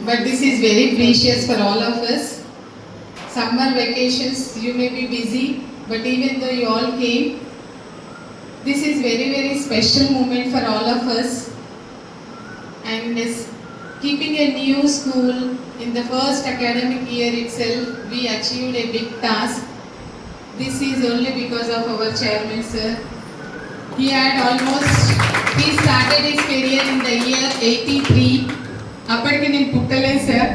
but this is very precious for all of us. Summer vacations, you may be busy, but even though you all came, this is very, very special moment for all of us. And keeping a new school in the first academic year itself, we achieved a big task. This is only because of our chairman, sir. He started his career in the year 83. అప్పటికి నేను పుట్టలేదు sir.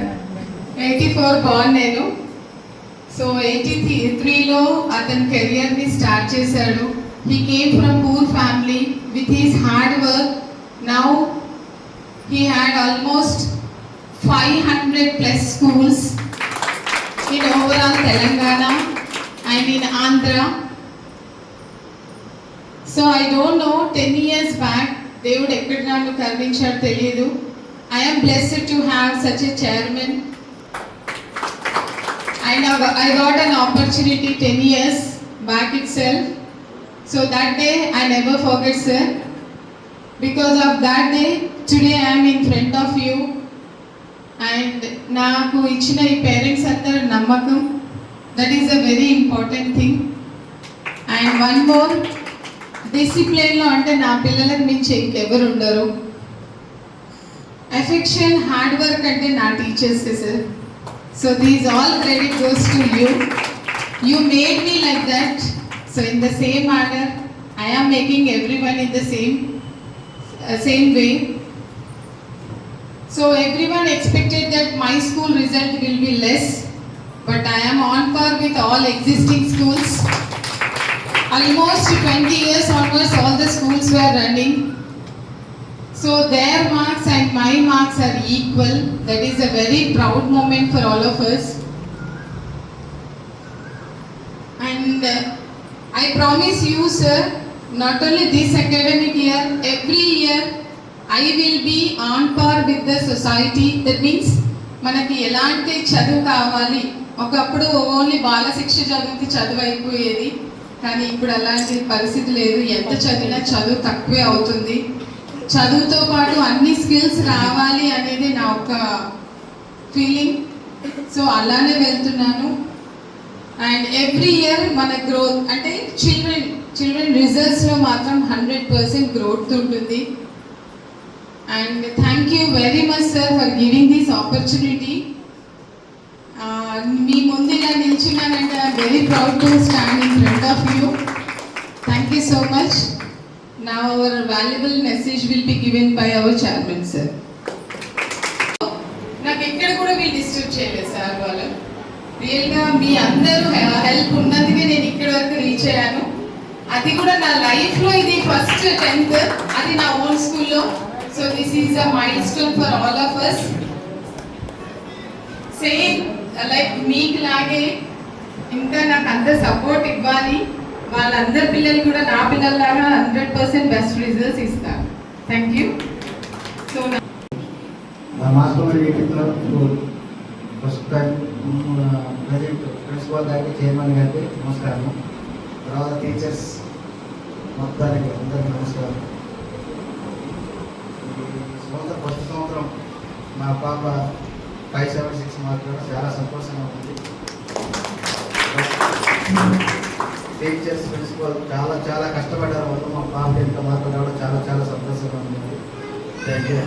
84 born నేను. So 83లో అతని కెరియర్ని start చేశాడు. He came from poor family. With his hard work, now he had almost 500 plus schools in overall Telangana and in Andhra. So I don't know, 10 years back, దేవుడు ఎక్కడ నన్ను కరుణించాడు తెలియదు. I am blessed to have such a chairman. I got an opportunity 10 years back itself. So that day I never forget, sir. Because of that day, today I am in front of you. And నాకు ఇచ్చిన ఈ parents అందరి నమ్మకం, that is a very important thing. And one more, డిసిప్లిన్లో అంటే నా పిల్లలకు మించి ఇంకెవరు ఉండరు. అఫెక్షన్, హార్డ్ వర్క్ అంటే నా teachers sir. So these all credit goes to you. You made me like that. So in the same order I am making everyone in the same way. So everyone expected that my school result will be less, but I am on par with all existing schools. Almost 20 years onwards all the schools were running. So their marks and my marks are equal. That is a very proud moment for all of us. And I promise you, sir, not only this academic year, every year I will be on par with the society. That means మనకి ఎలాంటి చదువు కావాలి. ఒకప్పుడు only బాల శిక్ష చదువుకి చదువు అయిపోయేది, కానీ ఇప్పుడు అలాంటి పరిస్థితి లేదు. ఎంత చదివినా చదువు తక్కువే అవుతుంది. చదువుతో పాటు అన్ని స్కిల్స్ రావాలి అనేది నా ఒక ఫీలింగ్. సో అలానే వెళ్తున్నాను. అండ్ ఎవ్రీ ఇయర్ మన గ్రోత్ అంటే చిల్డ్రన్ రిజల్ట్స్లో మాత్రం 100% గ్రోత్ ఉంటుంది. And thank you very much, sir, for giving this opportunity. మీ ముందు ఇలా నిల్చున్నానంటే I am very proud to stand in front of you. Thank you so much. Now our valuable message will be given by our chairman, sir. నాకు ఎక్కడ కూడా వీళ్ళు disturb చేయలేదు sir. వాళ్ళు రియల్గా మీ అందరూ హెల్ప్ ఉన్నందుకే నేను ఇక్కడ వరకు రీచ్ అయ్యాను. అది కూడా నా లైఫ్లో ఇది ఫస్ట్ 10th, అది నా ఓన్ స్కూల్లో. So this is a milestone for all of us. Same like మీకు లాగే ఇంకా నాకు అంత సపోర్ట్ ఇవ్వాలి. వాళ్ళందరి పిల్లలు కూడా నా పిల్లల్లాగా 100% బెస్ట్ రిజల్ట్స్ ఇస్తారు. Thank you. సో మా master first time present principal గారికి, చైర్మన్ గారికి నమస్కారం. తర్వాత టీచర్స్ మొత్తానికి అందరికీ నమస్కారం. ఫస్ట్ సంవత్సరం మా పాప 576 మార్కులు చాలా సంతోషంగా ఉంది. టీచర్స్, ప్రిన్సిపల్ చాలా చాలా కష్టపడ్డారు. వాళ్ళు మా పాప ఎంత మార్కులు రావడం చాలా చాలా సంతోషంగా ఉంది. Thank you.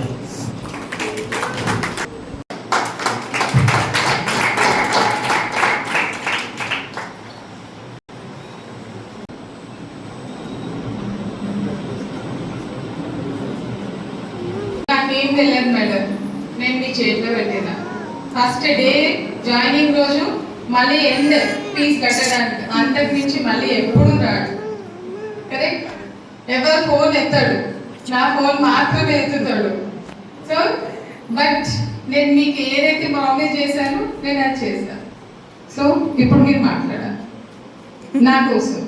ఏం తెలియదు మేడం, నేను మీ చేతిలో పెట్టిన ఫస్ట్ డే జాయినింగ్ రోజు మళ్ళీ ఎండ్ ఫీజు కట్టడానికి, అంతకు మించి మళ్ళీ ఎప్పుడు రాడు. కరెక్ట్. ఎవరు ఫోన్ ఎత్తాడు, నా ఫోన్ మాత్రమే ఎత్తుతాడు. సో బట్ నేను మీకు ఏదైతే ప్రామిస్ చేశానో నేను అది చేశాను. సో ఇప్పుడు మీరు మాట్లాడాలి నా కోసం.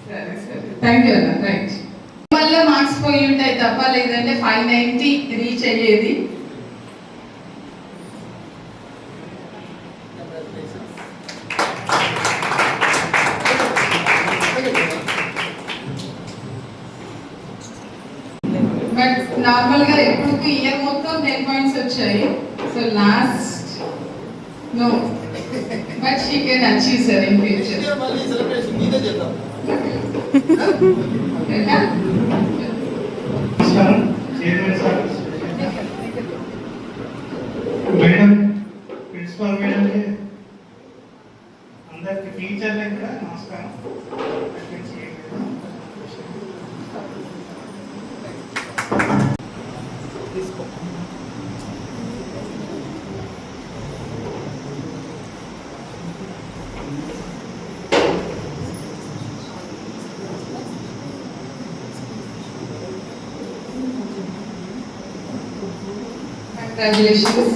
సరే సరే, థ్యాంక్ యూ అన్న. రైట్, మళ్ళీ మార్క్స్ పోయి ఉంటాయి తప్ప, లేదంటే 590 రీచ్ అయ్యేది. బట్ నార్మల్గా ఎప్పుడు ఇయర్ మొత్తం 10 పాయింట్స్ వచ్చాయి. So last no, but she can achieve sir in future. Madam, principal మేడంకి అందరికి టీచర్లకి కూడా నమస్కారం. Congratulations.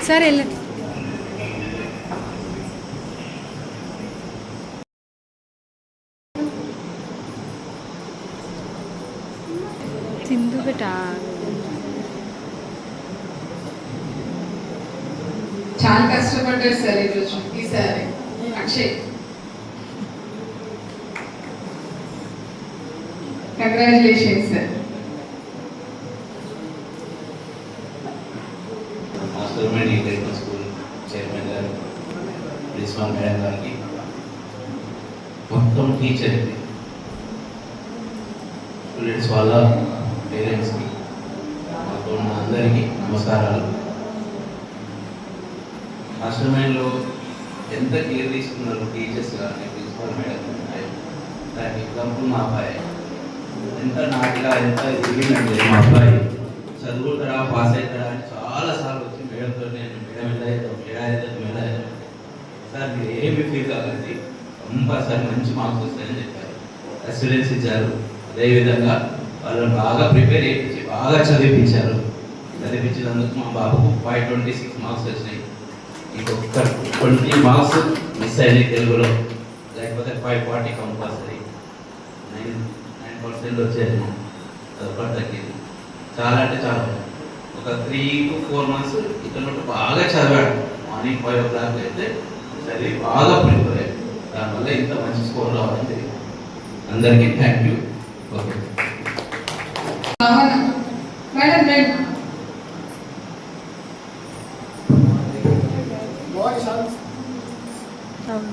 సార్ వెళ్ళండి. సింధు బేటా చాలా కష్టపడ్డారు సార్ ఈరోజు. ఈసారి Akshay, congratulations sir. Mastermind international school chairman గారు, ప్రిన్సిపాల్ మేడం గారికి, మొత్తం టీచర్కి, స్టూడెంట్స్ వాళ్ళ పేరెంట్స్కి, మాతో ఉన్న అందరికీ నమస్కారాలు. మాస్టర్మైండ్లో ఎంత కేర్ తీసుకున్నారు టీచర్స్ కానీ ప్రిన్సిపాల్ మేడం కానీ, దానికి ఎగ్జాంపుల్ మా అబ్బాయి ఎంత నాటిగా ఎంత ఎదిగిందంటే, మా అబ్బాయి చదువుతాడా పాస్ అవుతాడా అని చాలాసార్లు వచ్చి మేడంతో నేను మేడం ఎలా అవుతాం సార్ మీరు ఏమి ఫీల్ కాదండి, కంపల్సరీ మంచి మార్క్స్ వస్తాయని చెప్పారు. అస్యూరెన్స్ ఇచ్చారు. అదేవిధంగా వాళ్ళని బాగా ప్రిపేర్ చేయించి బాగా చదివించారు. చదివించినందుకు మా బాబుకు 526 మార్క్స్ వచ్చినాయి. ఇంకొక 20 మార్క్స్ మిస్ అయినాయి తెలుగులో, లేకపోతే 540 కంపల్సరీ. 9% వచ్చేది, అదొకటి తగ్గింది. చాలా అంటే చాలా. ఒక 3 to 4 months ఇక్కడ బాగా చదివాడు. మార్నింగ్ 5 o'clock అయితే చదివి బాగా ప్రిపేర్ అయ్యాడు. దానివల్ల ఇంత మంచి స్కోర్ రావడం జరిగింది. అందరికీ థ్యాంక్ యూ. ఓకే మేడం రండి. అవును.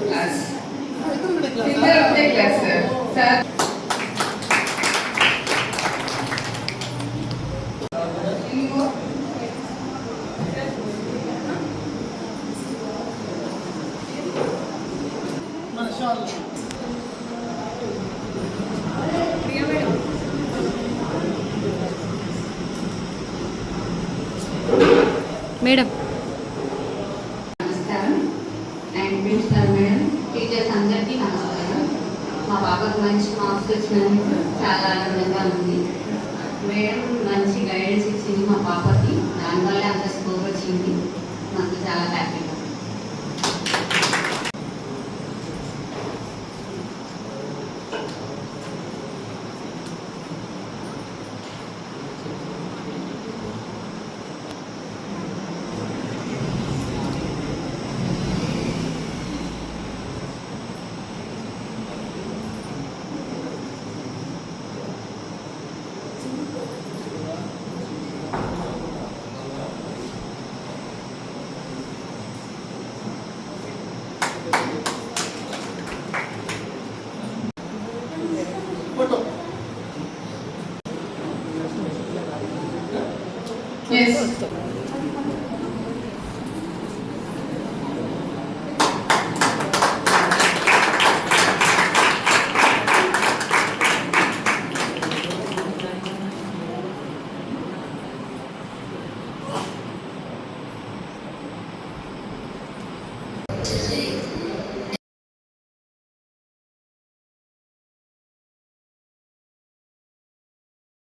క్లాస్ ఇద్దరు ఒకటే క్లాస్ సార్. సార్ మేడం, నమస్కారం. అండ్ ప్రిన్సిపల్ మేడం, టీచర్స్ అందరికీ నమస్కారం. మా బాబాకు మంచి మార్క్స్ వచ్చినందుకు చాలా ఆనందంగా ఉంది. మేడం మంచి గైడెన్స్ ఇచ్చింది మా పాపకి, దానివల్ల అంత స్కోర్ వచ్చింది. మాకు చాలా హ్యాపీగా. yes. చేసి